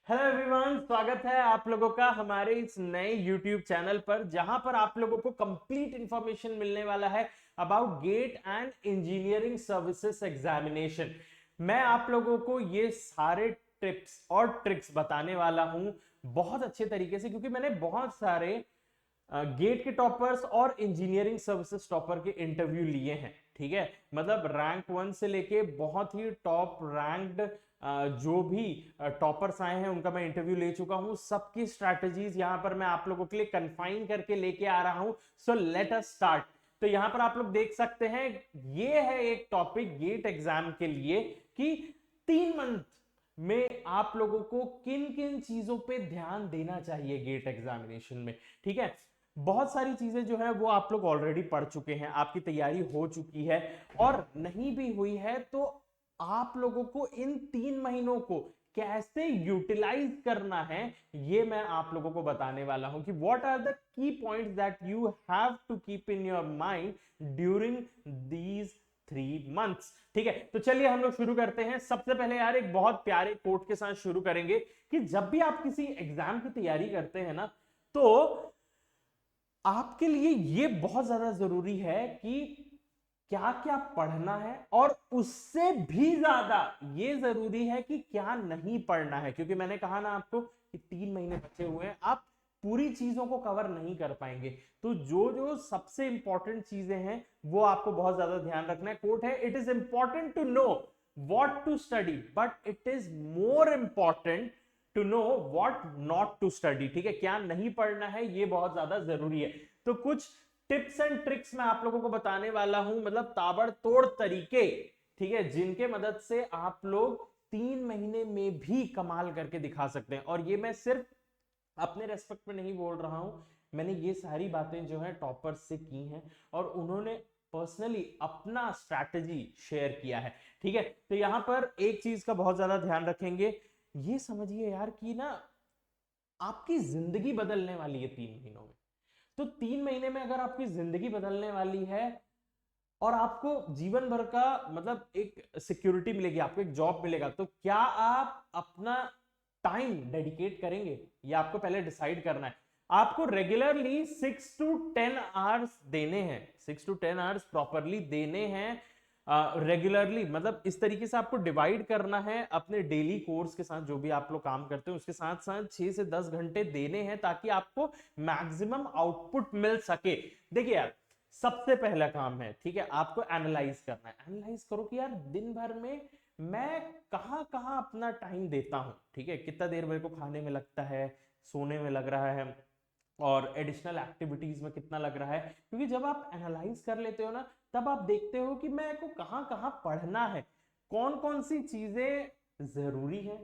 Hello everyone, स्वागत है आप लोगों का हमारे इस नए YouTube चैनल पर, जहां पर आप लोगों को कंप्लीट इंफॉर्मेशन मिलने वाला है about GATE and engineering services examination. मैं आप लोगों को ये सारे टिप्स और ट्रिक्स बताने वाला हूं बहुत अच्छे तरीके से, क्योंकि मैंने बहुत सारे गेट के टॉपर्स और इंजीनियरिंग सर्विसेज टॉपर के इंटरव्यू लिए हैं। ठीक है, मतलब रैंक 1 से लेके बहुत ही टॉप रैंक्ड जो भी टॉपर्स आए हैं उनका मैं इंटरव्यू ले चुका हूं। सबकी स्ट्रैटेजीज यहां पर मैं आप लोगों के लिए कंफाइन करके लेके आ रहा हूं। So let us start. तो यहां पर आप लोग देख सकते हैं, ये है एक टॉपिक गेट एग्जाम के लिए कि 3 मंथ में आप लोगों को किन किन चीजों पे ध्यान देना चाहिए गेट एग्जामिनेशन में। ठीक है, बहुत सारी चीजें जो है वो आप लोग ऑलरेडी पढ़ चुके हैं, आपकी तैयारी हो चुकी है, और नहीं भी हुई है तो आप लोगों को इन 3 महीनों को कैसे यूटिलाइज करना है ये मैं आप लोगों को बताने वाला हूं कि what are the key points that you have to keep in your mind during these 3 months. ठीक है, तो चलिए हम लोग शुरू करते हैं। सबसे पहले यार एक बहुत प्यारे कोट के साथ शुरू करेंगे कि जब भी आप किसी एग्जाम की तैयारी करते हैं ना, तो आपके लिए ये बहुत ज्यादा जरूरी है कि क्या क्या पढ़ना है, और उससे भी ज्यादा ये जरूरी है कि क्या नहीं पढ़ना है। क्योंकि मैंने कहा ना आपको कि 3 महीने बचे हुए हैं, आप पूरी चीजों को कवर नहीं कर पाएंगे। तो जो जो सबसे इंपॉर्टेंट चीजें हैं वो आपको बहुत ज्यादा ध्यान रखना है। कोट है, it is important to know what to study but it is more important to know what not to study. ठीक है, क्या नहीं पढ़ना है ये बहुत ज्यादा जरूरी है। तो कुछ टिप्स एंड ट्रिक्स मैं आप लोगों को बताने वाला हूं, मतलब ताबड़तोड़ तरीके, ठीक है, जिनके मदद से आप लोग 3 महीने में भी कमाल करके दिखा सकते हैं। और ये मैं सिर्फ अपने रेस्पेक्ट में नहीं बोल रहा हूं, मैंने ये सारी बातें जो है टॉपर्स से की हैं और उन्होंने पर्सनली अपना स्ट्रैटेजी शेयर किया है। ठीक है, तो यहां पर एक चीज का बहुत ज्यादा ध्यान रखेंगे। ये समझिए यार कि ना आपकी जिंदगी बदलने वाली है 3 महीनों में। तो 3 महीने में अगर आपकी जिंदगी बदलने वाली है और आपको जीवन भर का मतलब एक सिक्योरिटी मिलेगी, आपको एक जॉब मिलेगा, तो क्या आप अपना टाइम डेडिकेट करेंगे? ये आपको पहले डिसाइड करना है। आपको रेगुलरली 6 to 10 आवर्स देने हैं, 6 to 10 आवर्स प्रॉपरली देने हैं रेगुलरली। मतलब इस तरीके से आपको डिवाइड करना है अपने डेली कोर्स के साथ, जो भी आप लोग काम करते हैं उसके साथ साथ 6 से 10 घंटे देने हैं ताकि आपको मैक्सिमम आउटपुट मिल सके। देखिए यार, सबसे पहला काम है, ठीक है, आपको एनालाइज करना है। एनालाइज करो कि यार दिन भर में मैं कहां कहां अपना टाइम देता हूं। ठीक है, कितना देर मेरे को खाने में लगता है, सोने में लग रहा है, और एडिशनल एक्टिविटीज में कितना लग रहा है। क्योंकि जब आप एनालाइज कर लेते हो ना, तब आप देखते हो कि मैं को कहां कहां पढ़ना है, कौन कौन सी चीजें जरूरी है,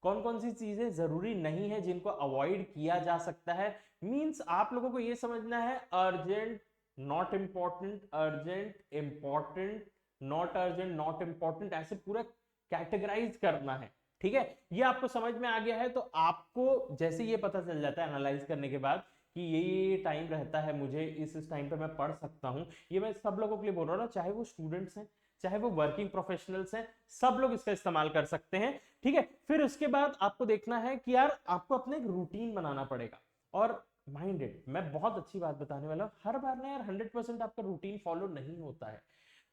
कौन कौन सी चीजें जरूरी नहीं है, जिनको अवॉइड किया जा सकता है। मींस आप लोगों को यह समझना है urgent, not important, urgent, important, not urgent, not important, ऐसे पूरा कैटेगराइज करना है। ठीक है, ये आपको समझ में आ गया है तो आपको जैसे ये पता चल जाता है एनालाइज करने के बाद कि ये टाइम रहता है, मुझे इस टाइम पे मैं पढ़ सकता हूं। ये मैं सब लोगों के लिए बोल रहा हूँ ना, चाहे वो स्टूडेंट्स हैं, चाहे वो वर्किंग प्रोफेशनल्स हैं, सब लोग इसका इस्तेमाल कर सकते हैं। ठीक है, फिर उसके बाद आपको देखना है कि यार आपको अपना एक रूटीन बनाना पड़ेगा। और माइंडेड, मैं बहुत अच्छी बात बताने वाला हूं, हर बार ना यार 100% आपका रूटीन फॉलो नहीं होता है,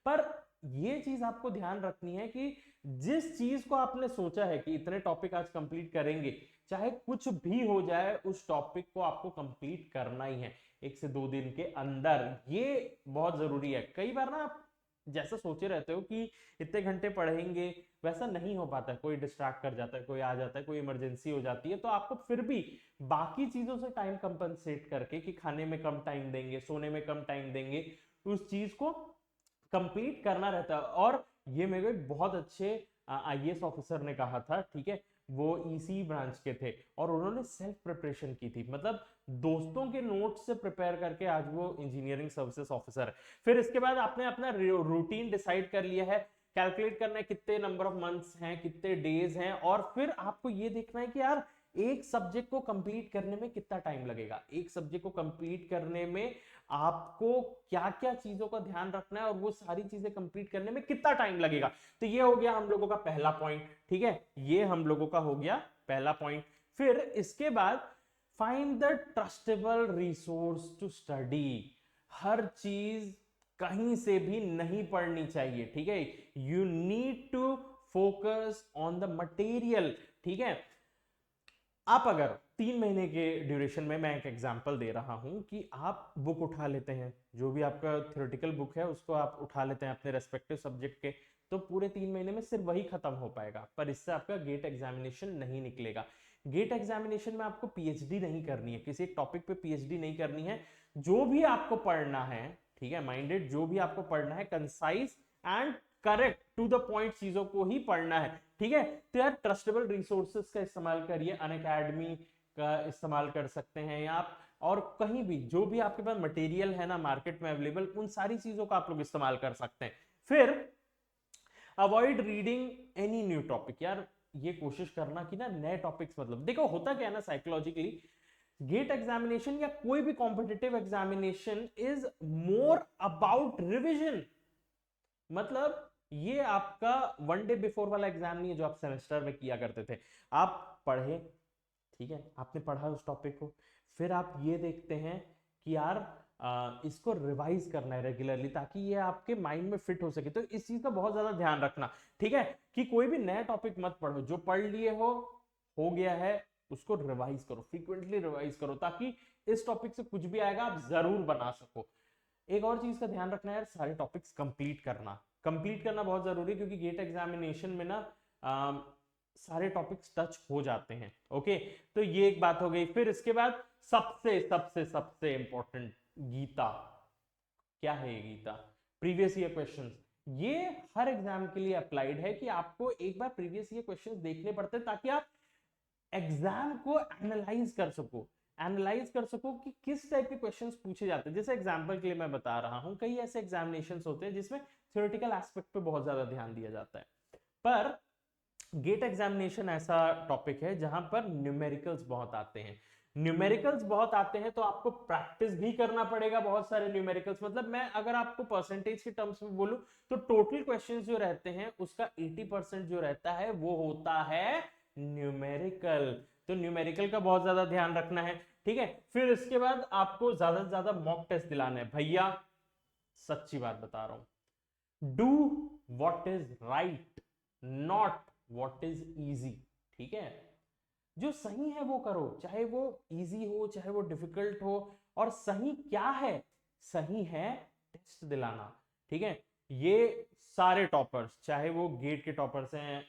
पर ये चीज आपको ध्यान रखनी है कि जिस चीज को आपने सोचा है कि इतने टॉपिक आज कंप्लीट करेंगे, चाहे कुछ भी हो जाए, उस टॉपिक को आपको कंप्लीट करना ही है 1 से 2 दिन के अंदर। ये बहुत जरूरी है। कई बार ना आप जैसा सोचे रहते हो कि इतने घंटे पढ़ेंगे, वैसा नहीं हो पाता है, कोई डिस्ट्रैक्ट कर जाता है, कोई आ जाता है, कोई इमरजेंसी हो जाती है, तो आपको फिर भी बाकी चीजों से टाइम कंपनसेट करके कि खाने में कम टाइम देंगे, सोने में कम टाइम देंगे, उस चीज को कंप्लीट करना रहता है। और ये मेरे बहुत अच्छे आईएएस ऑफिसर ने कहा था, ठीक है, वो ईसी ब्रांच के थे और उन्होंने सेल्फ प्रिपरेशन की थी, मतलब दोस्तों के नोट्स से प्रिपेयर करके आज वो इंजीनियरिंग सर्विसेज ऑफिसर है। फिर इसके बाद आपने अपना रूटीन डिसाइड कर लिया है, कैलकुलेट करना है कितने नंबर ऑफ मंथ्स हैं, कितने डेज हैं, और फिर आपको ये देखना है कि यार एक सब्जेक्ट को कंप्लीट करने में कितना टाइम लगेगा, एक सब्जेक्ट को कंप्लीट करने में आपको क्या क्या चीजों का ध्यान रखना है, और वो सारी चीजें कंप्लीट करने में कितना टाइम लगेगा। तो ये हो गया हम लोगों का पहला पॉइंट। ठीक है, ये हम लोगों का हो गया पहला पॉइंट। फिर इसके बाद find the trustable resource to study. हर चीज कहीं से भी नहीं पढ़नी चाहिए, ठीक है। You need to focus on the material, ठीक है। आप अगर 3 महीने के ड्यूरेशन में, मैं एक एग्जांपल दे रहा हूं कि आप बुक उठा लेते हैं, जो भी आपका थ्योरेटिकल बुक है उसको आप उठा लेते हैं अपने रेस्पेक्टिव सब्जेक्ट के, तो पूरे 3 महीने में सिर्फ वही खत्म हो पाएगा, पर इससे आपका गेट एग्जामिनेशन नहीं निकलेगा। गेट एग्जामिनेशन में आपको पीएचडी नहीं करनी है, किसी एक टॉपिक पे पीएचडी नहीं करनी है। जो भी आपको पढ़ना है, ठीक है, माइंडेड, जो भी आपको पढ़ना है concise and correct to the point चीजों को ही पढ़ना है, ठीक है। तो यार ट्रस्टेबल रिसोर्सेज का इस्तेमाल करिए, अनअकैडमी का इस्तेमाल कर सकते हैं या आप, और कहीं भी जो भी आपके पास मटेरियल है ना मार्केट में अवेलेबल, उन सारी चीजों का आप लोग इस्तेमाल कर सकते हैं। फिर avoid reading any new topic. यार ये कोशिश करना कि ना नए टॉपिक्स, मतलब देखो होता क्या है ना साइकोलॉजिकली, गेट एग्जामिनेशन या कोई भी competitive examination is more about revision. मतलब ये आपका 1 डे बिफोर वाला एग्जाम नहीं है जो आप सेमेस्टर में किया करते थे। आप पढ़े, ठीक है, आपने पढ़ा उस टॉपिक को, फिर आप ये देखते हैं कि यार इसको रिवाइज करना है रेगुलरली ताकि ये आपके माइंड में फिट हो सके। तो इस चीज का बहुत ज्यादा ध्यान रखना, ठीक है, कि कोई भी नया टॉपिक मत पढ़ो, जो पढ़ लिए हो गया है, उसको रिवाइज करो, फ्रीक्वेंटली रिवाइज करो, ताकि इस टॉपिक से कुछ भी आएगा आप जरूर बना सको। एक और चीज का ध्यान रखना है यार, सारे टॉपिक्स कंप्लीट करना बहुत जरूरी है, क्योंकि गेट एग्जामिनेशन में ना सारे टॉपिक्स टच हो जाते हैं। ओके, तो ये एक बात हो गई। फिर इसके बाद सबसे सबसे सबसे इंपॉर्टेंट, गीता। क्या है ये गीता? Previous year questions. ये हर एग्जाम के लिए अप्लाइड है कि आपको एक बार प्रीवियस ईयर क्वेश्चंस देखने पड़ते हैं ताकि आप एग्जाम को एनालाइज कर सको कि किस टाइप के क्वेश्चंस पूछे जाते हैं। जैसे एग्जांपल के लिए मैं बता रहा हूं, कई ऐसे एग्जामिनेशंस होते हैं जिसमें थ्योरेटिकल एस्पेक्ट पे बहुत ज्यादा ध्यान दिया जाता है, पर गेट एग्जामिनेशन ऐसा टॉपिक है जहां पर न्यूमेरिकल्स बहुत आते हैं। तो आपको प्रैक्टिस भी करना पड़ेगा बहुत सारे न्यूमेरिकल्स। मतलब मैं अगर आपको परसेंटेज के टर्म्स में बोलूं तो टोटल क्वेश्चंस जो रहते हैं उसका 80% जो रहता है वो होता है न्यूमेरिकल। तो न्यूमेरिकल का बहुत ज्यादा ध्यान रखना है, ठीक है। फिर इसके बाद आपको ज्यादा से ज्यादा मॉक टेस्ट दिलाना है। भैया सच्ची बात बता रहा हूं, do what is right, not what is easy, ठीक है। जो सही है वो करो, चाहे वो इजी हो चाहे वो डिफिकल्ट हो। और सही क्या है? सही है टेस्ट दिलाना, ठीक है। ये सारे टॉपर्स, चाहे वो गेट के टॉपर्स हैं,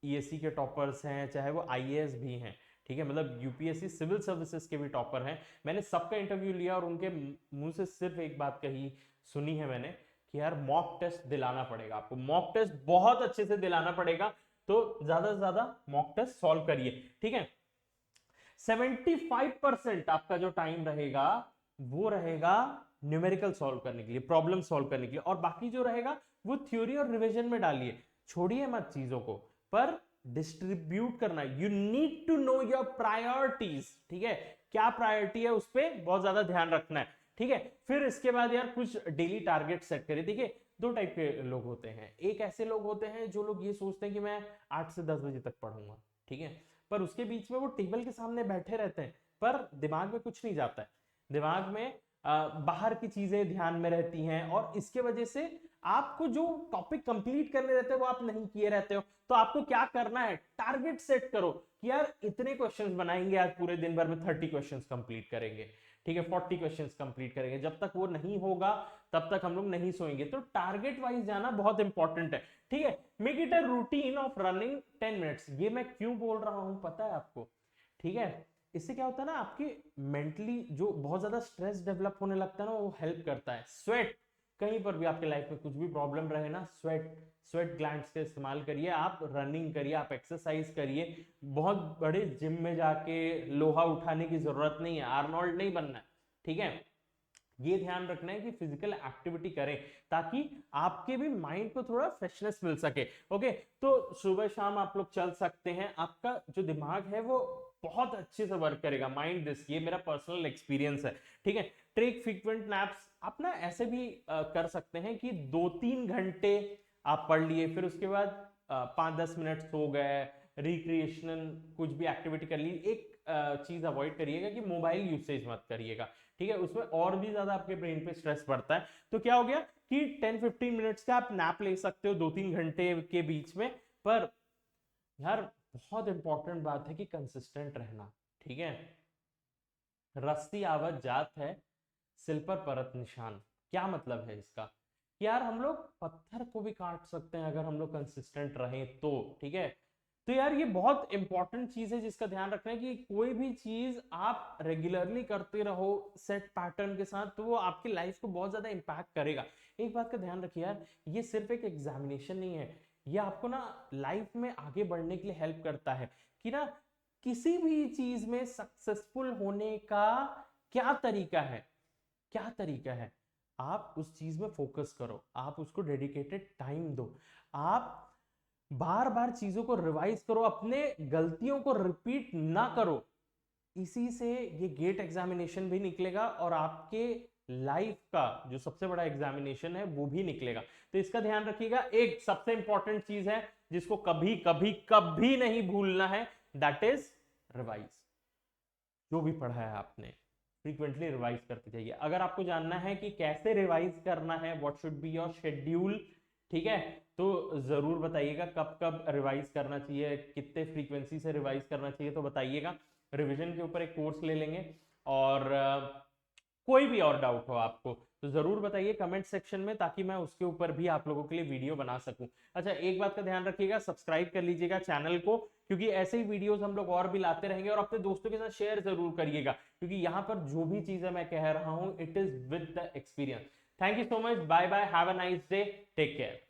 ईएससी के टॉपर्स हैं, चाहे वो आईएएस भी हैं, ठीक है, मतलब यूपीएससी सिविल सर्विसेज के भी टॉपर हैं, मैंने सबका इंटरव्यू लिया और उनके मुंह से सिर्फ एक बात कही सुनी है मैंने कि यार मॉक टेस्ट दिलाना पड़ेगा आपको, मॉक टेस्ट बहुत अच्छे से दिलाना पड़ेगा। तो ज्यादा से ज्यादा मॉक टेस्ट सॉल्व करिए, ठीक है। 75% आपका जो टाइम रहेगा वो रहेगा न्यूमेरिकल सॉल्व करने के लिए, प्रॉब्लम सॉल्व करने के लिए, और बाकी जो रहेगा वो थ्योरी और रिवीजन में डालिए। छोड़िए मत चीजों को, पर डिस्ट्रीब्यूट करना। You need to know your priorities, ठीक है, क्या प्रायोरिटी है उस पर बहुत ज्यादा ध्यान रखना है, ठीक है। फिर इसके बाद यार कुछ डेली टारगेट सेट करिए। देखिए 2 टाइप के लोग होते हैं, एक ऐसे लोग होते हैं जो लोग ये सोचते हैं कि मैं 8 से 10 बजे तक पढ़ूंगा, ठीक है, पर उसके बीच में वो टेबल के सामने बैठे रहते हैं, पर दिमाग में कुछ नहीं जाता है, दिमाग में बाहर की चीजें ध्यान में रहती हैं, और इसके वजह से आपको जो टॉपिक कंप्लीट करने रहते हैं वो आप नहीं किए रहते हो। तो आपको क्या करना है, टारगेट सेट करो कि यार इतने क्वेश्चंस बनाएंगे आज पूरे दिन भर में, 30 क्वेश्चंस कंप्लीट करेंगे, ठीक है, 40 क्वेश्चंस कंप्लीट करेंगे। जब तक वो नहीं होगा तब तक हम लोग नहीं सोएंगे। तो टारगेट वाइज जाना बहुत इंपॉर्टेंट है, ठीक है। Make it a routine of running 10 minutes. ये मैं क्यों बोल रहा हूं पता है आपको, ठीक है। इससे क्या होता है ना, आपकी मेंटली जो बहुत ज्यादा स्ट्रेस डेवलप होने लगता है ना, वो हेल्प करता है। स्वेट, कहीं पर भी आपके लाइफ में कुछ भी प्रॉब्लम रहे ना, स्वेट ग्लैंड्स का इस्तेमाल करिए, आप रनिंग करिए, आप एक्सरसाइज करिए। बहुत बड़े जिम में जाके लोहा उठाने की जरूरत नहीं है, आर्नोल्ड नहीं बनना है, ठीक है। ये ध्यान रखना है कि फिजिकल एक्टिविटी करें ताकि आपके भी माइंड को थोड़ा फ्रेशनेस मिल सके। ओके, तो सुबह शाम आप लोग चल सकते हैं, आपका जो दिमाग है वो बहुत अच्छे से वर्क करेगा। माइंड दिस, ये मेरा पर्सनल एक्सपीरियंस है, ठीक है। Take frequent naps. आप ना ऐसे भी कर सकते हैं कि 2-3 घंटे आप पढ़ लिए, फिर उसके बाद 5-10 मिनट सो गए, रिक्रिएशनल कुछ भी एक्टिविटी कर ली, एक चीज अवॉइड करिएगा कि मोबाइल यूसेज मत करिएगा, ठीक है, उसमें और भी ज्यादा आपके ब्रेन पे स्ट्रेस पड़ता है। तो क्या हो गया कि 10-15 मिनट्स का आप नैप ले सकते हो 2-3 घंटे के बीच में, पर यार बहुत इंपॉर्टेंट बात है कि कंसिस्टेंट रहना, ठीक है। रस्ती आवत जात है, सिल पर परत निशान। क्या मतलब है इसका? यार हम लोग पत्थर को भी काट सकते हैं अगर हम लोग कंसिस्टेंट रहें तो, ठीक है। तो यार ये बहुत इंपॉर्टेंट चीज है जिसका ध्यान रखना है कि कोई भी चीज आप रेगुलरली करते रहो सेट पैटर्न के साथ, तो वो आपकी लाइफ को बहुत ज्यादा इंपैक्ट करेगा। एक बात का ध्यान रखिए यार, ये सिर्फ एक एग्जामिनेशन नहीं है, ये आपको ना लाइफ में आगे बढ़ने के लिए हेल्प करता है कि ना किसी भी चीज में सक्सेसफुल होने का क्या तरीका है, क्या तरीका है। आप उस चीज में फोकस करो, आप उसको डेडिकेटेड टाइम दो, आप बार बार चीजों को रिवाइज करो, अपने गलतियों को रिपीट ना करो। इसी से ये गेट एग्जामिनेशन भी निकलेगा और आपके लाइफ का जो सबसे बड़ा एग्जामिनेशन है वो भी निकलेगा। तो इसका ध्यान रखिएगा। एक सबसे इंपॉर्टेंट चीज है जिसको कभी कभी कभी नहीं भूलना है, दैट इज रिवाइज। जो भी पढ़ा है आपने फ्रीक्वेंटली रिवाइज करते जाइए। अगर आपको जानना है कि कैसे रिवाइज करना है, what should be your schedule, ठीक है, तो जरूर बताइएगा कब कब रिवाइज करना चाहिए, कितने फ्रीक्वेंसी से रिवाइज करना चाहिए, तो बताइएगा। रिवीजन के ऊपर एक कोर्स ले लेंगे। और कोई भी और डाउट हो आपको तो जरूर बताइए कमेंट सेक्शन में, ताकि मैं उसके ऊपर भी आप लोगों के लिए वीडियो बना सकूं। अच्छा, एक बात का ध्यान रखिएगा, सब्सक्राइब कर लीजिएगा चैनल को, क्योंकि ऐसे ही वीडियोस हम लोग और भी लाते रहेंगे। और अपने दोस्तों के साथ शेयर जरूर करिएगा, क्योंकि यहाँ पर जो भी चीजें मैं कह रहा हूं it is with the experience. Thank you so much, bye bye, have a nice day, take care.